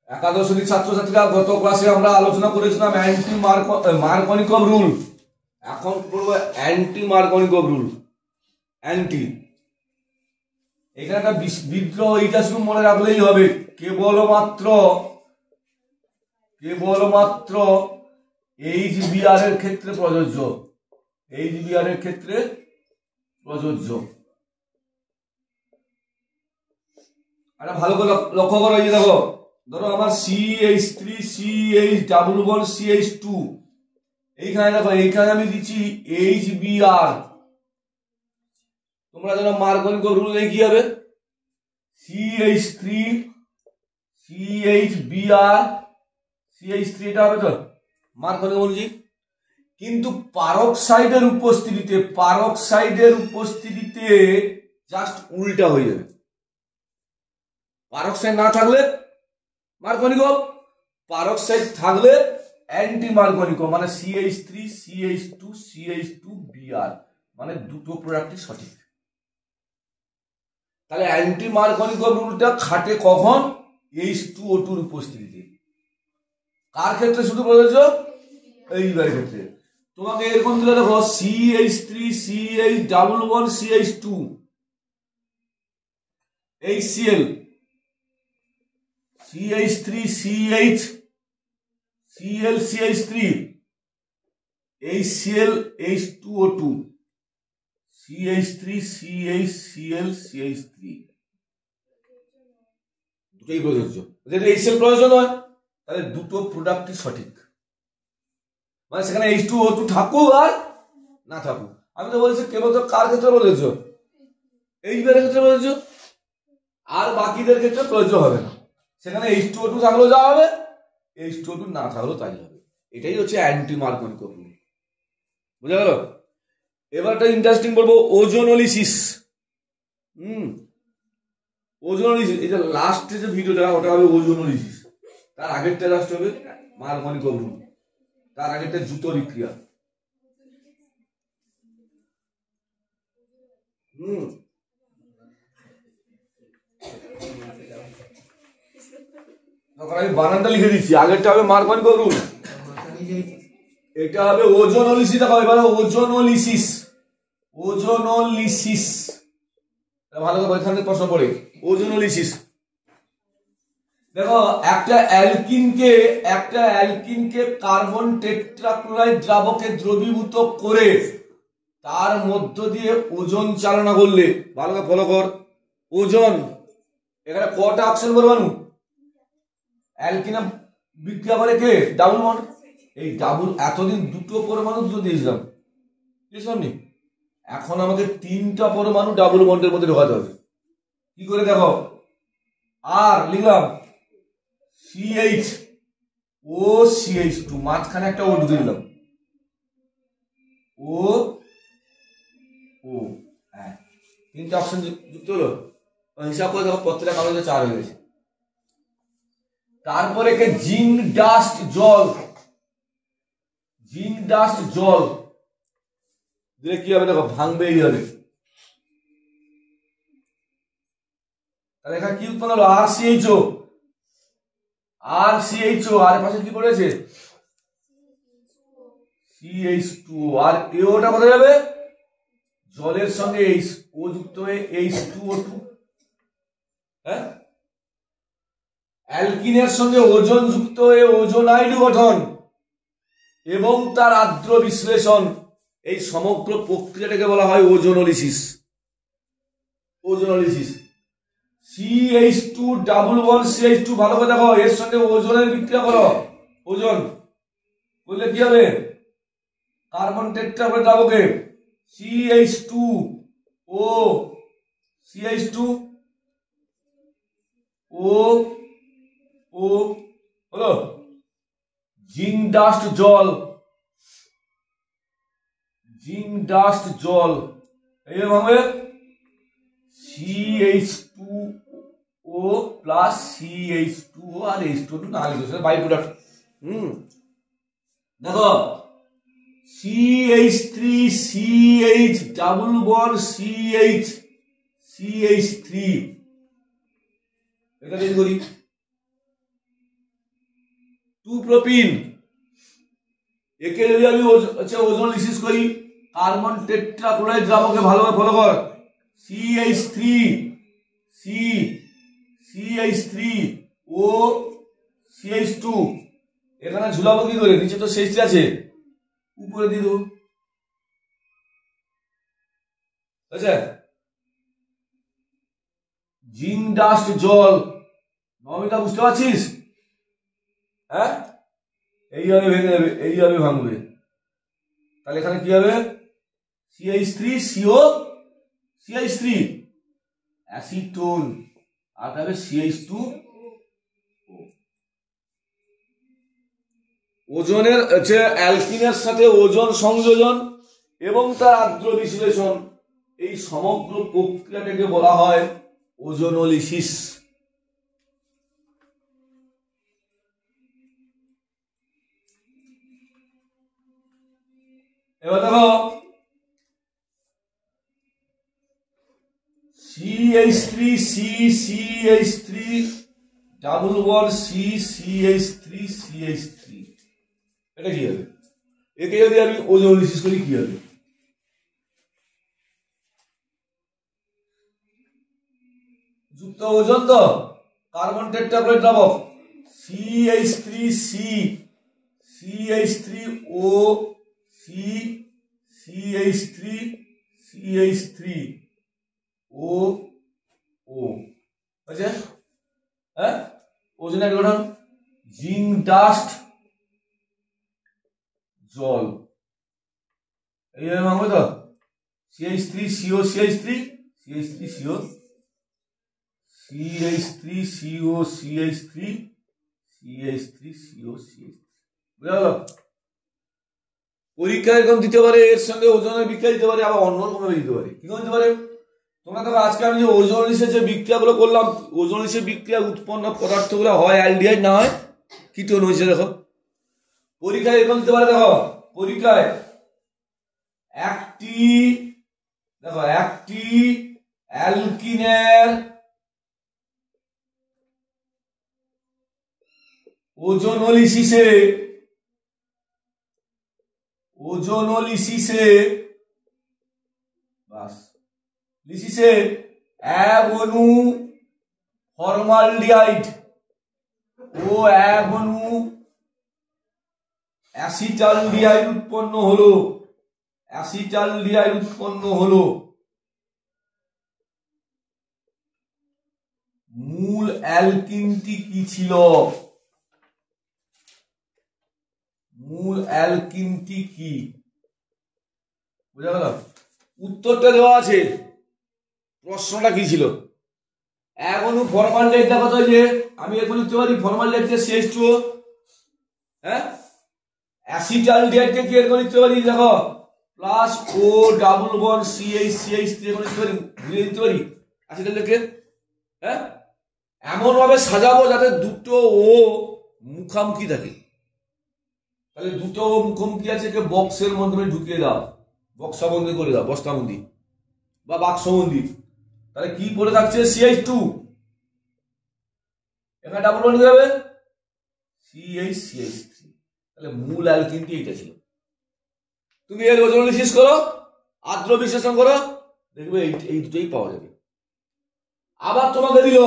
একাদশ শ্রেণীর ছাত্রছাত্রীরা গত ক্লাসে আমরা আলোচনা করেছিলাম অ্যান্টি মার্কনিকভ রুল। এখন করবো অ্যান্টি মার্কনিকভ রুল। অ্যান্টি, এখানে একটা বিদ্রোহ, এইটা শুধু মনে রাখলেই হবে। কেবলমাত্র HBr এর ক্ষেত্রে প্রযোজ্য। HBr এর ক্ষেত্রে প্রযোজ্য। আরে ভালো করে লক্ষ্য করো, এই দেখো, ধরো আমার CH3 CH double bond CH2, এইখানে দেখো, এইখানে আমি দিচ্ছি HBr। তোমরা জানো মার্কনিকভ রুল কি হবে? CH3 CHBr CH3, এটা হবে তো মার্কনিকভ অনুযায়ী। কিন্তু পারক্সাইডের উপস্থিতিতে জাস্ট উল্টা হয়ে যাবে। পারক্সাইড না থাকলে মার্কনিকভ, পারক্সাইড থাকলে অ্যান্টি মার্কনিকভ, মানে CH3 CH2 CH2Br, মানে দুটো প্রোডাক্টই সঠিক। তাহলে অ্যান্টি মার্কনিকভ রুলটা খাটে কখন? H2O2 এর উপস্থিতিতে। কার ক্ষেত্রে শুধু প্রযোজ্য? এইবার ক্ষেত্রে। তোমাকে এরকম দিলে দেখো CH3 CH double bond CH2 HCl, CH3 CH Cl CH3 HCl H2O2 CH3 CH Cl CH3, দুটোই প্রযোজ্য। যদি HCl প্রয়োজন হয় তাহলে দুটো প্রোডাক্টই সঠিক, মানে সেখানে H2O2 থাকুক আর না থাকুক। আমি তো বলছি কেবল তো কার ক্ষেত্রে প্রযোজ্য? এইবার ক্ষেত্রে প্রযোজ্য, আর বাকিদের ক্ষেত্রে প্রযোজ্য হবে না। সেখানে H2O2 থাকলেও যা হবে, H2O2 না থাকলেও তাই হবে। এটাই হচ্ছে অ্যান্টি মার্কনিকভ রুল। বুঝা গেল? এবারটা ইন্টারেস্টিং বলবো, ওজোনোলিসিস। ওজোনোলিসিস, এই যে লাস্টে যে ভিডিওটা, ওটা হবে ওজোনোলিসিস। তার আগেরটা লাস্ট হবে মার্কনিকভ রুল, তার আগেরটা জুতো বিক্রিয়া। আমি বানানটা লিখে দিচ্ছি। আগেরটা হবে মার্কনিকভ রুল, এটা হবে ওজোনোলিসিস। দেখো এবার ওজোনোলিসিস, ভালো করে এখান থেকে প্রশ্ন পড়ে। ওজোনোলিসিস দেখো, একটা অ্যালকিনকে কার্বন টেট্রাক্লোরাইড দ্রাবকে দ্রবীভূত করে তার মধ্য দিয়ে ওজন চালনা করলে, ভালো করে ফলো কর, ওজন, এখানে কটা অক্সিজেন পরমাণু? অ্যালকিনে বিক্রিয়া করে কে? Double bond. এই ডাবল, এতদিন দুটো পরমাণু দুটো দিয়েছিলাম, এখন আমাকে তিনটা পরমাণু ডাবল বন্ডের মধ্যে ঢোকাতে হবে। কি করে দেখো, আর লিখলাম CH ও CH2, মাঝখানে একটা ও ঢুকে দিলাম, ও তিনটা অপশন যুক্ত হলো। হিসাব করে দেখো প্রত্যেকটা কাগজে 4 হয়ে গেছে। তারপরে জিঙ্ক ডাস্ট জল দিলে কি হবে দেখো, ভাঙবে এইভাবে। তাহলে এখানে কি উৎপন্ন হলো? RCHO, আর পাশে কি করেছে? CH2, আর এওটা কোথায় যাবে? জলের সঙ্গে ও যুক্ত হয়ে H2O2। হ্যাঁ, অ্যালকিনের সঙ্গে ওজন যুক্ত হয়ে ওজোনাইড গঠন এবং তার আদ্র বিশ্লেষণ, এই সমগ্র প্রক্রিয়াটাকে বলা হয় ওজোনোলিসিস। CH2 ডাবল বন্ড CH2, ভালো করে দেখো, এর সঙ্গে ওজনের বিক্রিয়া করো, ওজন বললে কি হবে? কার্বন টেট্রাক্লোরাইড দ্রাবকে CH2O হলো জিঙ্ক ডাস্ট জল, এই ভাঙবে CH2O প্লাস CH2O আর H2O না লিখে বাই প্রোডাক্ট। দেখো CH3 CH double bond CH3, এটা বের করি। 2 প্রোপিন, একে যদি আমি ওজোনোলিসিস করি, কার্বন টেট্রাক্লোরাইড দ্রাবকে ভালোভাবে ফলো কর, CH3 CH3 ও CH2, এখানে ঝুলাবো কি করে? নিচে তো CH3 আছে, উপরে দিয়ে দেবো। আচ্ছা, জিঙ্ক ডাস্ট জল, নমিতা বুঝতে পারছিস? হ্যাঁ, এইভাবে ভেঙে যাবে, এইভাবে ভাঙবে, তাহলে এখানে কি হবে? CH3 CO CH3 অ্যাসিটোন, আর হবে CH2। ওজনের অ্যালকিনের সাথে ওজন সংযোজন এবং তার আদ্র বিশ্লেষণ, এই সমগ্র প্রক্রিয়াটাকে বলা হয় ওজোনোলিসিস। এবার দেখো CH3 CH3 double bond CH3 CH3, এটা কি হবে? একে যদি আমি ওজোনোলিসিস করি কি হবে? যুক্ত ওজন তো, কার্বন টেট্রাক্লোরাইড দ্রাবক, CH3 CH3 O CH3 CH3 O O, আচ্ছা, হ্যাঁ, ওজনের গঠন জিঙ্ক ডাস্ট জল, এইভাবে ভাঙবে তো, CH3 CO CH3 CH3 CO CH3 CO CH3 CH3 CO CH3, বুঝা গেল? পরীক্ষা এরকম দিতে পারে, এর সঙ্গে ওজনের বিক্রিয়া দিতে পারে, আবার অন্যরকম ভাবে দিতে পারে। কি দিতে পারে? তোমরা দেখো, আজকে আমি যে ওজোনোলিসিসের যে বিক্রিয়াগুলো করলাম, ওজোনোলিসিসের বিক্রিয়া উৎপন্ন পদার্থগুলো হয় অ্যালডিহাইড, না হয় কিটোন হয়েছে। দেখো পরীক্ষায় এরকম দিতে পারে, দেখো পরীক্ষায় একটি অ্যালকিনের ওজোনোলিসিসে এক অণু ফর্মালডিহাইড ও এক অণু অ্যাসিটালডিহাইড উৎপন্ন হলো। মূল অ্যালকিনটি কি ছিল? মূল অ্যালকিনটি কি? বুঝা গেল? উত্তরটা দেওয়া আছে, প্রশ্নটা কি ছিল? এক অণু ফর্মালডিহাইড, দেখো তো, যে আমি এখন লিখতে পারি ফর্মালডিহাইড CH2, হ্যাঁ, অ্যাসিটালডিহাইডকে কি এরকম লিখতে পারি, দেখো plus O double bond CH3 এরকম লিখতে পারি, ঘুরিয়ে দিতে পারি অ্যাসিটালডিহাইডকে, হ্যাঁ, এমন ভাবে সাজাবো যাতে দুটো ও মুখামুখি থাকে। তাহলে দুটো ও মুখোমুখি আছে, বক্সের মাধ্যমে ঢুকিয়ে দাও, বক্সাবন্দি করে দাও, বস্তাবন্দি বা বাক্সবন্দি। তাহলে কি পড়ে থাকছে? CH2, এখানে ডাবল বন্ড হয়ে যাবে CH3। তাহলে মূল অ্যালকিনটি এটা ছিল। তুমি এর ওজোনোলিসিস করো, আদ্র বিশ্লেষণ করো, দেখবে এই দুটোই পাওয়া যাবে। আবার তোমাকে দিল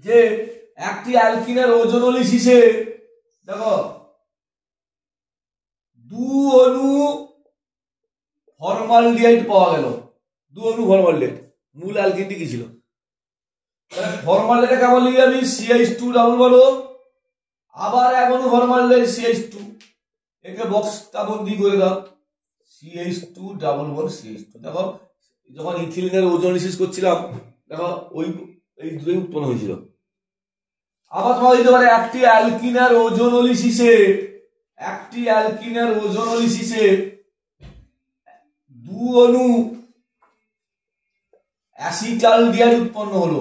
যে একটি অ্যালকিনের ওজোনোলিসিসে, দেখো, 2 অণু ফর্মালডিহাইড পাওয়া গেল, 2 অণু ফর্মালডিহাইড। মূল অ্যালকিনটি কি ছিল? ফর্মালডিহাইড কেমন লিখে আমি? CH2 ডাবল বন্ড, আবার এক অণু ফর্মালডিহাইড CH2, একে বক্সবন্দি করে দাও, CH2 ডাবল বন্ড CH2। দেখো যখন ইথিলিনের ওজোনোলিসিস করছিলাম, দেখো এই দুটোই উৎপন্ন হয়েছিল। আবার তোমাকে দিতে পারে একটি অ্যালকিনের ওজোনোলিসিসে 2 অণু অ্যাসিটালডিহাইড উৎপন্ন হলো।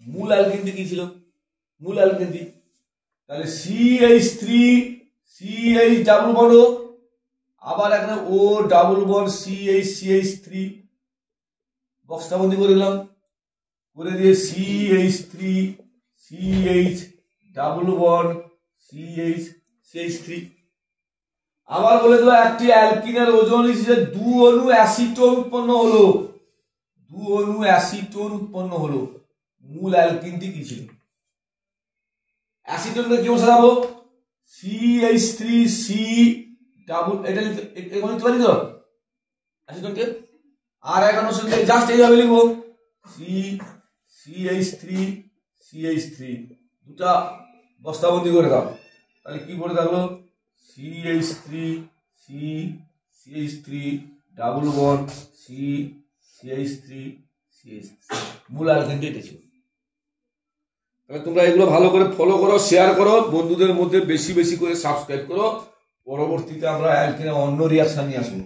মূল অ্যালকিনটি কি ছিল? মূল অ্যালকিনটি, তাহলে CH3 CH ডাবল বন্ড, আবার এখানে ও ডাবল বন্ড CH3 বক্সবন্দি করে দিলাম, করে দিয়ে CH3 CH double bond CH3। আবার বলে দিল একটি অ্যালকিনের ওজন হিসেবে 2 অণু অ্যাসিটোন উৎপন্ন হলো, 2 অণু অ্যাসিটোন উৎপন্ন হলো। মূল অ্যালকিনটি কি ছিল? অ্যাসিটোনকে কি বসাবো? CH3C ডাবল, এটা লিখতে পারি তো অ্যাসিটোনকে। আর এখন জাস্ট এইভাবে লিখবো CH3 দুটা বস্তাবন্দি করে দাও। তাহলে কি করে থাকলো? CH3 ডাবল বন্ড CH3 মূল অ্যালকিনটি এটা ছিল। তাহলে তোমরা এগুলো ভালো করে ফলো করো, শেয়ার করো, বন্ধুদের মধ্যে বেশি বেশি করে সাবস্ক্রাইব করো। পরবর্তীতে আমরা অ্যালকিনের অন্য রিয়াকশন নিয়ে আসবো।